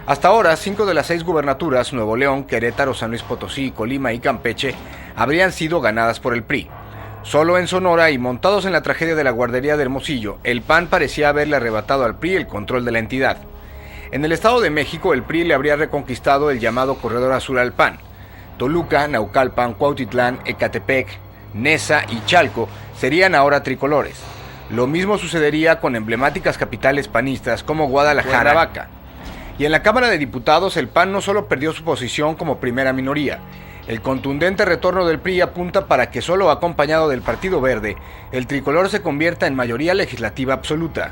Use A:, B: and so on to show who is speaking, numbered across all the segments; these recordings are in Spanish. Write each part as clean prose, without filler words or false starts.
A: Hasta ahora, 5 de las 6 gubernaturas, Nuevo León, Querétaro, San Luis Potosí, Colima y Campeche, habrían sido ganadas por el PRI. Solo en Sonora y montados en la tragedia de la guardería de Hermosillo, el PAN parecía haberle arrebatado al PRI el control de la entidad. En el Estado de México, el PRI le habría reconquistado el llamado Corredor Azul al PAN. Toluca, Naucalpan, Cuautitlán, Ecatepec, Neza y Chalco serían ahora tricolores. Lo mismo sucedería con emblemáticas capitales panistas como Guadalajara, Cuernavaca. Y en la Cámara de Diputados, el PAN no solo perdió su posición como primera minoría. El contundente retorno del PRI apunta para que solo acompañado del Partido Verde, el tricolor se convierta en mayoría legislativa absoluta.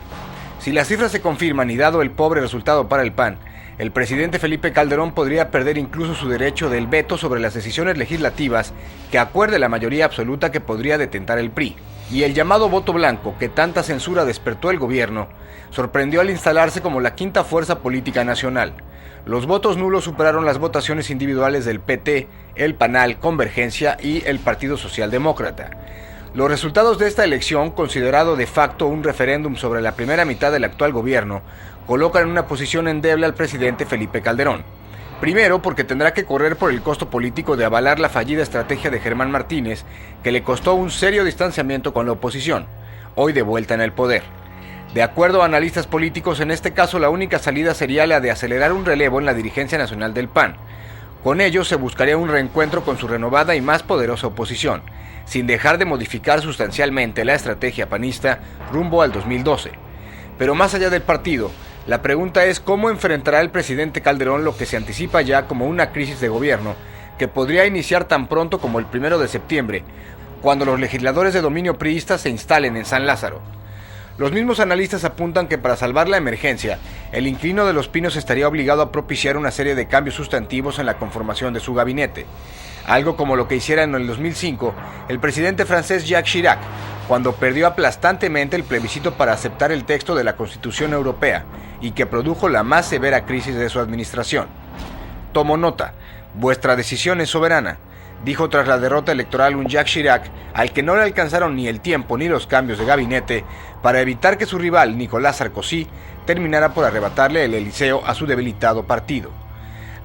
A: Si las cifras se confirman y dado el pobre resultado para el PAN, el presidente Felipe Calderón podría perder incluso su derecho del veto sobre las decisiones legislativas que acuerde la mayoría absoluta que podría detentar el PRI. Y el llamado voto blanco, que tanta censura despertó el gobierno, sorprendió al instalarse como la quinta fuerza política nacional. Los votos nulos superaron las votaciones individuales del PT, el PANAL, Convergencia y el Partido Socialdemócrata. Los resultados de esta elección, considerado de facto un referéndum sobre la primera mitad del actual gobierno, colocan en una posición endeble al presidente Felipe Calderón. Primero, porque tendrá que correr por el costo político de avalar la fallida estrategia de Germán Martínez, que le costó un serio distanciamiento con la oposición, hoy de vuelta en el poder. De acuerdo a analistas políticos, en este caso la única salida sería la de acelerar un relevo en la dirigencia nacional del PAN. Con ello se buscaría un reencuentro con su renovada y más poderosa oposición, sin dejar de modificar sustancialmente la estrategia panista rumbo al 2012. Pero más allá del partido, la pregunta es cómo enfrentará el presidente Calderón lo que se anticipa ya como una crisis de gobierno que podría iniciar tan pronto como el 1 de septiembre, cuando los legisladores de dominio priista se instalen en San Lázaro. Los mismos analistas apuntan que para salvar la emergencia, el inquilino de Los Pinos estaría obligado a propiciar una serie de cambios sustantivos en la conformación de su gabinete, algo como lo que hiciera en el 2005 el presidente francés Jacques Chirac, cuando perdió aplastantemente el plebiscito para aceptar el texto de la Constitución Europea y que produjo la más severa crisis de su administración. Tomo nota, vuestra decisión es soberana, dijo tras la derrota electoral un Jacques Chirac al que no le alcanzaron ni el tiempo ni los cambios de gabinete para evitar que su rival Nicolás Sarkozy terminara por arrebatarle el Elíseo a su debilitado partido.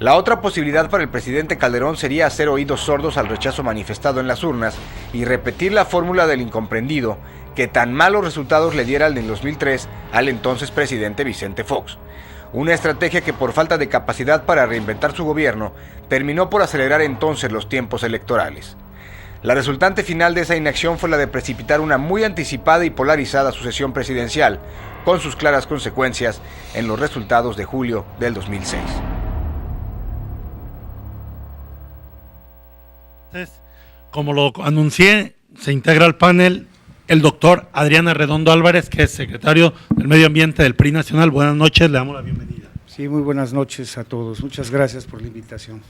A: La otra posibilidad para el presidente Calderón sería hacer oídos sordos al rechazo manifestado en las urnas y repetir la fórmula del incomprendido que tan malos resultados le diera en el 2003 al entonces presidente Vicente Fox. Una estrategia que por falta de capacidad para reinventar su gobierno terminó por acelerar entonces los tiempos electorales. La resultante final de esa inacción fue la de precipitar una muy anticipada y polarizada sucesión presidencial, con sus claras consecuencias en los resultados de julio del 2006.
B: Entonces, como lo anuncié, se integra al panel el doctor Adrián Arredondo Álvarez, que es secretario del Medio Ambiente del PRI Nacional. Buenas noches, le damos la bienvenida.
C: Sí, muy buenas noches a todos. Muchas gracias por la invitación.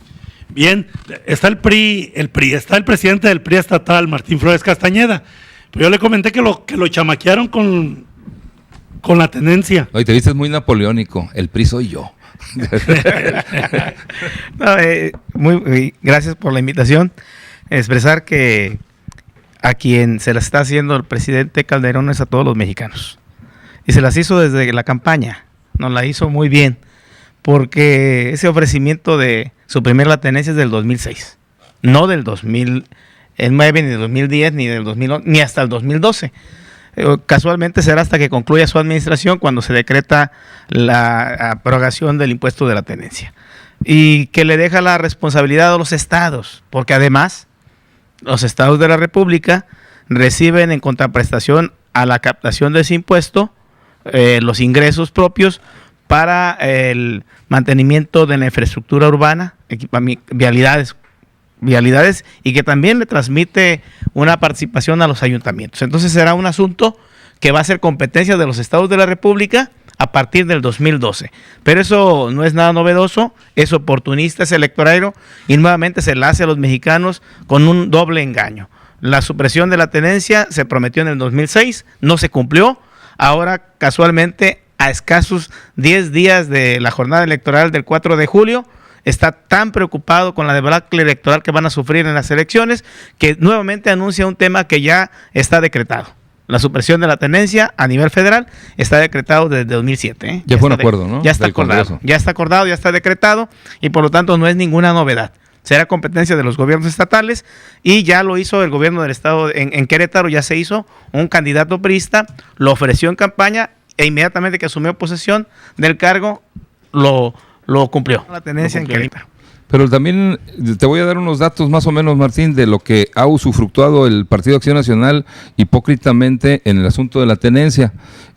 B: Bien, está el PRI, está el presidente del PRI estatal, Martín Flores Castañeda. Pero yo le comenté que lo chamaquearon con la tenencia.
D: Oye, te viste muy napoleónico, el PRI soy yo.
E: No, gracias por la invitación. Expresar que a quien se las está haciendo el presidente Calderón es a todos los mexicanos. Y se las hizo desde la campaña, nos la hizo muy bien, porque ese ofrecimiento de suprimir la tenencia es del 2006, no del 2009, ni del 2010, ni del 2011, ni hasta el 2012. Casualmente será hasta que concluya su administración cuando se decreta la abrogación del impuesto de la tenencia. Y que le deja la responsabilidad a los estados, porque además los estados de la República reciben en contraprestación a la captación de ese impuesto los ingresos propios para el mantenimiento de la infraestructura urbana, vialidades, y que también le transmite una participación a los ayuntamientos. Entonces será un asunto que va a ser competencia de los estados de la República a partir del 2012. Pero eso no es nada novedoso, es oportunista, es electorero y nuevamente se la hace a los mexicanos con un doble engaño. La supresión de la tenencia se prometió en el 2006, no se cumplió. Ahora, casualmente, a escasos 10 días de la jornada electoral del 4 de julio, está tan preocupado con la debacle electoral que van a sufrir en las elecciones que nuevamente anuncia un tema que ya está decretado. la supresión de la tenencia a nivel federal está decretado desde 2007.
D: Ya fue un acuerdo, ¿no?
E: Ya está
D: Del
E: acordado,
D: Congreso.
E: ya está acordado, ya está decretado y por lo tanto no es ninguna novedad. Será competencia de los gobiernos estatales y ya lo hizo el gobierno del estado en Querétaro, ya se hizo un candidato priista, lo ofreció en campaña e inmediatamente que asumió posesión del cargo lo cumplió. La tenencia en Querétaro.
D: Pero también te voy a dar unos datos más o menos, Martín, de lo que ha usufructuado el Partido Acción Nacional hipócritamente en el asunto de la tenencia.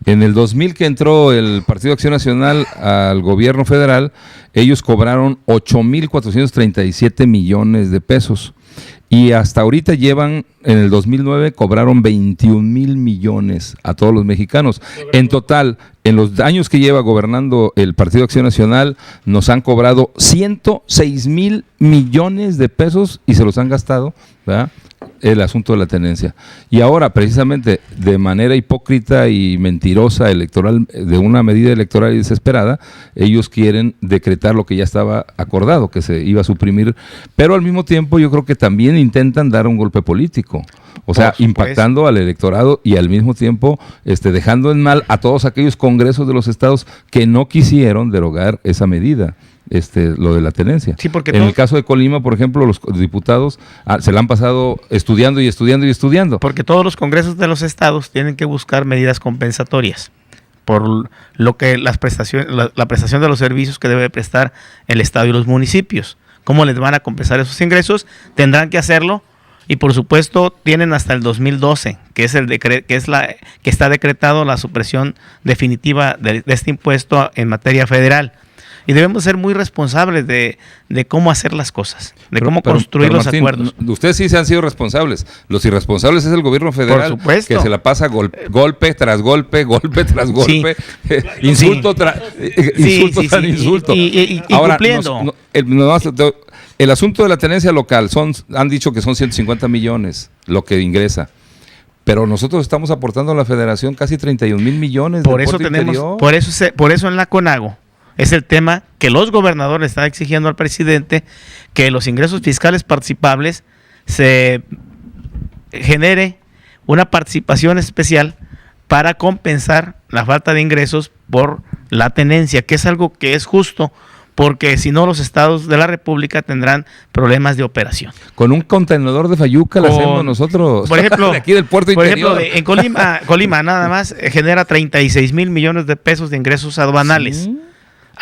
D: En el 2000 que entró el Partido Acción Nacional al gobierno federal, ellos cobraron 8,437 millones de pesos. Y hasta ahorita llevan, en el 2009, cobraron 21,000 millones a todos los mexicanos. En total, en los años que lleva gobernando el Partido Acción Nacional, nos han cobrado 106,000 millones de pesos y se los han gastado, ¿verdad?, el asunto de la tenencia. Y ahora, precisamente, de manera hipócrita y mentirosa electoral, de una medida electoral y desesperada, ellos quieren decretar lo que ya estaba acordado, que se iba a suprimir, pero al mismo tiempo yo creo que también intentan dar un golpe político, o sea, impactando al electorado y al mismo tiempo dejando en mal a todos aquellos congresos de los estados que no quisieron derogar esa medida. Lo de la tenencia.
E: Sí, porque
D: en el caso de Colima, por ejemplo, los diputados se la han pasado estudiando y estudiando y estudiando.
E: Porque todos los congresos de los estados tienen que buscar medidas compensatorias por lo que la prestación de los servicios que debe prestar el estado y los municipios. ¿Cómo les van a compensar esos ingresos? Tendrán que hacerlo y por supuesto tienen hasta el 2012, que está decretado la supresión definitiva de este impuesto en materia federal. Y debemos ser muy responsables de cómo hacer las cosas, de cómo construir los
D: Martín,
E: acuerdos.
D: Ustedes sí se han sido responsables. Los irresponsables es el gobierno federal,
E: Por supuesto,
D: que se la pasa golpe tras golpe, golpe tras golpe, insulto tras insulto.
E: Y
D: ahora,
E: cumpliendo.
D: El asunto de la tenencia local, han dicho que son 150 millones lo que ingresa. Pero nosotros estamos aportando a la federación casi 31,000 millones.
E: Por eso en la CONAGO es el tema que los gobernadores están exigiendo al presidente, que los ingresos fiscales participables se genere una participación especial para compensar la falta de ingresos por la tenencia, que es algo que es justo, porque si no los estados de la República tendrán problemas de operación.
D: Con un contenedor de fayuca lo hacemos nosotros,
E: por ejemplo,
D: de aquí del puerto interior.
E: Por ejemplo, en Colima nada más genera 36,000 millones de pesos de ingresos aduanales. ¿Sí?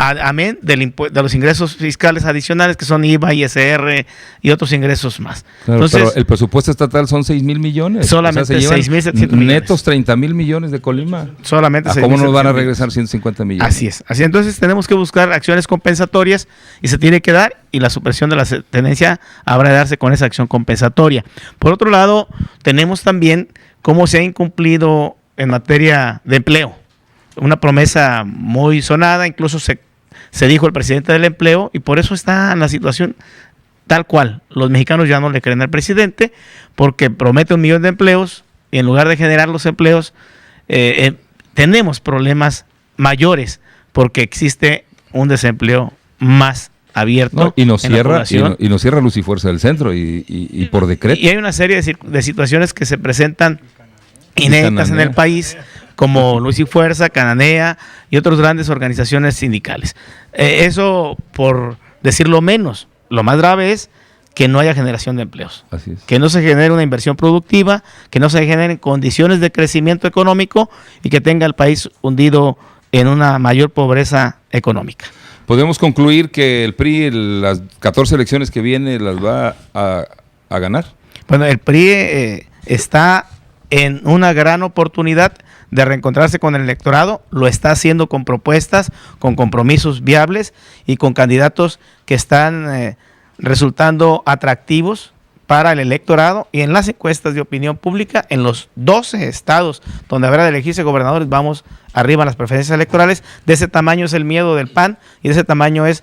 E: Amén de los ingresos fiscales adicionales que son IVA, ISR y otros ingresos más.
D: Claro, entonces, pero el presupuesto estatal son 6,000 millones.
E: Solamente 6,700 millones.
D: Netos 30,000 millones de Colima.
E: Solamente.
D: ¿Cómo nos van a regresar 150 millones?
E: Así es. Entonces tenemos que buscar acciones compensatorias y se tiene que dar, y la supresión de la tenencia habrá de darse con esa acción compensatoria. Por otro lado, tenemos también cómo se ha incumplido en materia de empleo. Una promesa muy sonada, incluso se dijo el presidente del empleo, y por eso está en la situación tal cual. Los mexicanos ya no le creen al presidente porque promete 1 millón de empleos y en lugar de generar los empleos tenemos problemas mayores porque existe un desempleo más abierto.
D: No, y nos cierra Luz y Fuerza del Centro y por decreto.
E: Y hay una serie de situaciones que se presentan inéditas en el país, como Luz y Fuerza, Cananea y otras grandes organizaciones sindicales. Eso por decirlo menos. Lo más grave es que no haya generación de empleos.
D: Así es.
E: Que no se genere una inversión productiva, que no se generen condiciones de crecimiento económico y que tenga el país hundido en una mayor pobreza económica.
D: ¿Podemos concluir que el PRI las 14 elecciones que vienen las va a ganar?
E: Bueno, el PRI está en una gran oportunidad de reencontrarse con el electorado, lo está haciendo con propuestas, con compromisos viables y con candidatos que están resultando atractivos para el electorado, y en las encuestas de opinión pública, en los 12 estados donde habrá de elegirse gobernadores, vamos arriba en las preferencias electorales. De ese tamaño es el miedo del PAN y de ese tamaño es